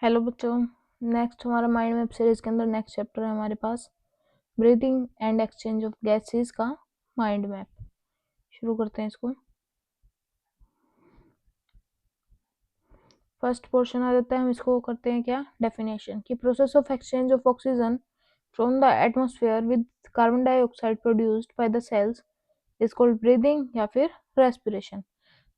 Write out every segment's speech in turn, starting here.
Hello बच्चों। Next हमारा mind map series के अंदर नेक्स्ट चैप्टर है हमारे पास breathing and exchange of gases का माइंड मैप। शुरू करते हैं इसको। फर्स्ट पोर्शन आ जाता है, हम इसको करते हैं क्या, डेफिनेशन की process of exchange of oxygen from the atmosphere with carbon dioxide produced by the cells is called breathing या फिर रेस्पिरेशन।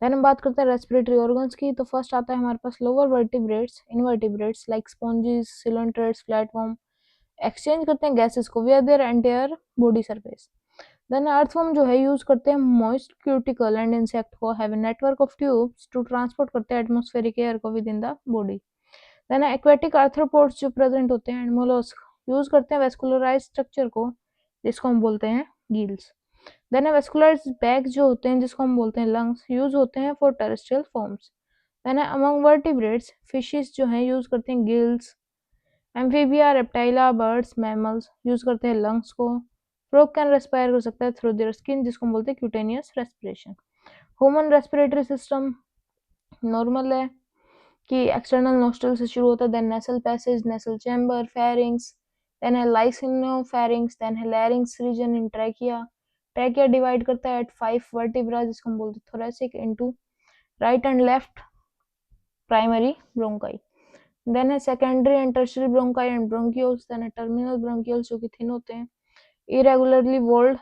देन हम बात करते हैं रेस्पिरेटरी ऑर्गन्स की। तो फर्स्ट आता है हमारे पास lower vertebrates, invertebrates like sponges, coelenterates, flatworm exchange करते हैं गैसेस को via their entire body surface. Then earthworm जो है यूज करते हैं मॉइस्ट क्यूटिकल एंड इंसेक्ट को have a network of tubes to transport करते हैं एटमॉस्फेरिक एयर को within the body. Then aquatic arthropods जो प्रेजेंट होते हैं एंड मोलस्क यूज करते हैं वेस्कुलराइज स्ट्रक्चर को जिसको हम बोलते हैं गिल्स। देन वेस्कुलराइज बैग जो होते हैं जिसको हम बोलते हैं लंग्स यूज होते हैं for terrestrial forms. Then among vertebrates fishes जो हैं यूज करते हैं gills. Amphibia, reptilia, birds, mammals use करते हैं लंग्स को। फ्रॉग कैन रेस्पायर कर सकता है थ्रू देयर स्किन जिसको हम बोलते हैं cutaneous respiration. Human respiratory system normal है कि एक्सटर्नल नोस्ट्रल से शुरू होता है, then nasal passage, nasal chamber, pharynx, then है लाइसिनोफेरिंग्स, देन है larynx region in trachea. Trachea divide करता है एट 5 वर्टिब्रा जिसको हम बोलते हैं thoracic into right and left primary bronchi. Then है secondary and tertiary bronchi and bronchioles, then है टर्मिनल ब्रोंकियोल्स जो कि थिन होते हैं। इरेगुलरली वोल्ड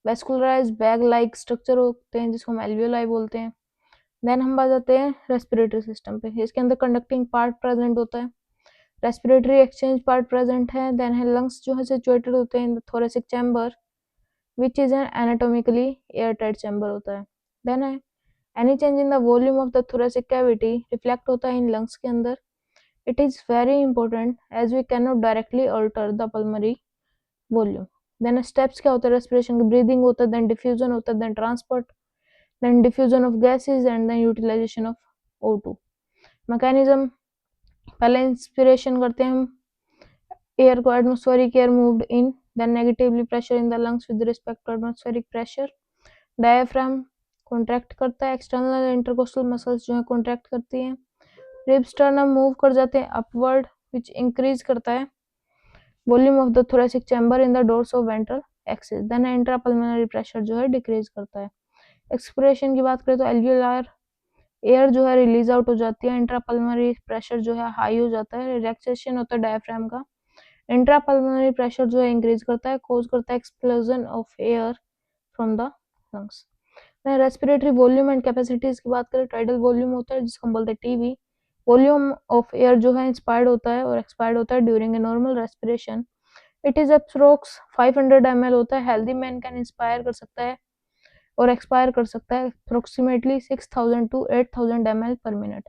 वेस्कुलराइज्ड बैग लाइक स्ट्रक्चर होते हैं जिसको हम एल्वियोलाई बोलते हैं। देन हम बात जाते हैं रेस्पिरेटरी सिस्टम पे। इसके अंदर कंडक्टिंग पार्ट प्रेजेंट होता है, रेस्पिरेटरी एक्सचेंज पार्ट प्रेजेंट है। देन है लंग्स जो है सिचुएटेड होते हैं in the thoracic chamber which is an anatomically air tight chamber होता है। देन है any change in the volume of the thoracic cavity reflect होता है इन लंग्स के अंदर। It is very important as we can not directly alter the pulmonary volume. Then steps क्या होता है रेस्पिरेशन की, ब्रीदिंग होता है, देन डिफ्यूजन होता है, then transport, then diffusion of gases and then utilization of O2। Mechanism, पहले inspiration करते हैं हम एयर को, atmospheric air moved in, then negatively pressure in the lungs with respect to atmospheric pressure. Diaphragm contract करता है, external intercostal muscles जो है contract करती हैं। रिब्स स्टर्नम मूव कर जाते हैं अपवर्ड विच इंक्रीज करता है volume of the thoracic chamber in the dorso ventral axis. Then intrapulmonary pressure जो है डिक्रीज करता है। एक्सपिरेशन की बात करें तो एल्वियोलार एयर जो है रिलीज आउट हो जाती है, इंट्रापल्मोनरी प्रेशर जो है हाई हो जाता है, रिलैक्सेशन होता है डायफ्राम का। इंट्रापल्मोनरी प्रेशर जो है इंक्रीज करता है, कॉज करता है explosion of air from the lungs. Respiratory volume and capacities की बात करें, टाइडल वॉल्यूम होता है जिसको हम बोलते हैं टीवी। वॉल्यूम ऑफ एयर जो है इंस्पायर्ड होता है और एक्सपायर्ड होता है during a normal respiration. It is approx 500 ml होता है। हेल्दी मैन कैन इंस्पायर कर सकता है और एक्सपायर कर सकता है approximately 6000 to 8000 ml per minute.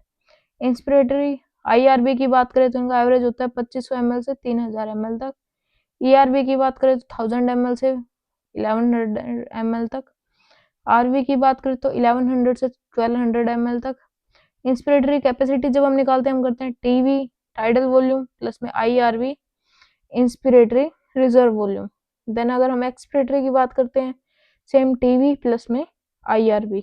Inspiratory IRB की बात करें तो इनका एवरेज होता है 2500 ml से 3000 ml तक। ERB की बात करें तो 1000 ml से 1100 ml तक। RV की बात करें तो 1100 से 1200 ml तक। इंस्पिरेटरी कैपेसिटी जब हम निकालते हैं हम करते हैं टीवी टाइडल वॉल्यूम प्लस में IRV inspiratory reserve volume. Then अगर हम एक्सपिरेटरी की बात करते हैं सेम टीवी प्लस में IRV।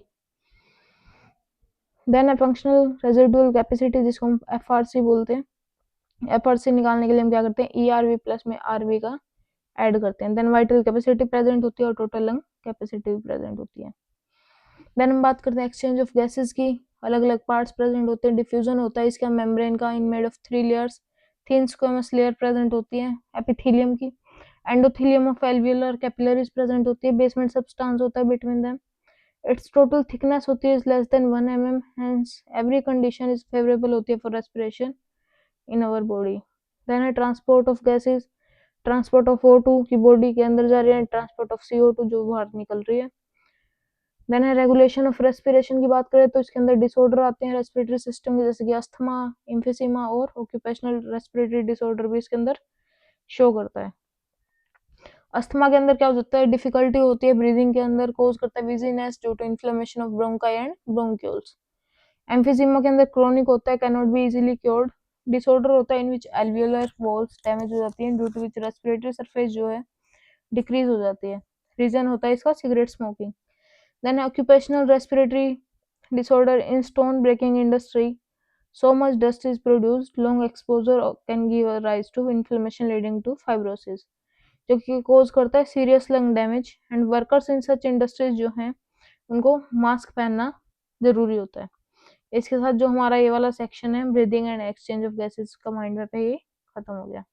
देन है फंक्शनल रेजिडुअल कैपेसिटी जिसको हम FRC बोलते हैं। FRC निकालने के लिए हम क्या करते हैं ERV प्लस में RV का ऐड करते हैं। देन वाइटल कैपेसिटी प्रेजेंट होती है और टोटल लंग कैपेसिटी भी प्रेजेंट होती है। देन हम बात करते हैं एक्सचेंज ऑफ गैसेस की, अलग अलग पार्ट्स प्रेजेंट होते हैं। डिफ्यूजन होता है इसका मेम्ब्रेन का in made of 3 layers, thin squamous layer present होती है एपिथेलियम की। Endothelium of alveolar capillaries present होती है, बेसमेंट सबस्टेंस होता है between them. Its total thickness होती है less than 1 mm, hence every condition is favourable होती है for respiration in our body. Then है transport of gases, transport of O2 की बॉडी के अंदर जा रही है, ट्रांसपोर्ट ऑफ CO2 जो बाहर निकल रही है। देन है रेगुलेशन ऑफ रेस्पिरेशन की बात करें तो इसके अंदर डिसऑर्डर आते हैं रेस्पिरेटरी सिस्टम के, जैसे कि अस्थमा, एम्फिसीमा और ऑक्यूपेशनल रेस्पिरेटरी डिसऑर्डर भी इसके अंदर शो करता है। अस्थमा के अंदर क्या हो जाता है, डिफिकल्टी होती है ब्रीदिंग के अंदर, कोज करता है wheeziness due to inflammation of bronchi and bronchioles. Emphysema के अंदर क्रोनिक होता है, can not be easily cured. Disorder होता है in which alveolar walls damage हो जाती है due to which respiratory surface जो है डिक्रीज हो जाती है। रीजन होता है इसका cigarette smoking. Then occupational respiratory disorder in stone breaking industry, so much dust is produced, long exposure can give rise to inflammation leading to fibrosis, जो कि cause करता है serious lung damage and workers in such industries जो हैं उनको mask पहनना जरूरी होता है। इसके साथ जो हमारा ये वाला सेक्शन है breathing and exchange of gases का माइंड मैप है ये खत्म हो गया।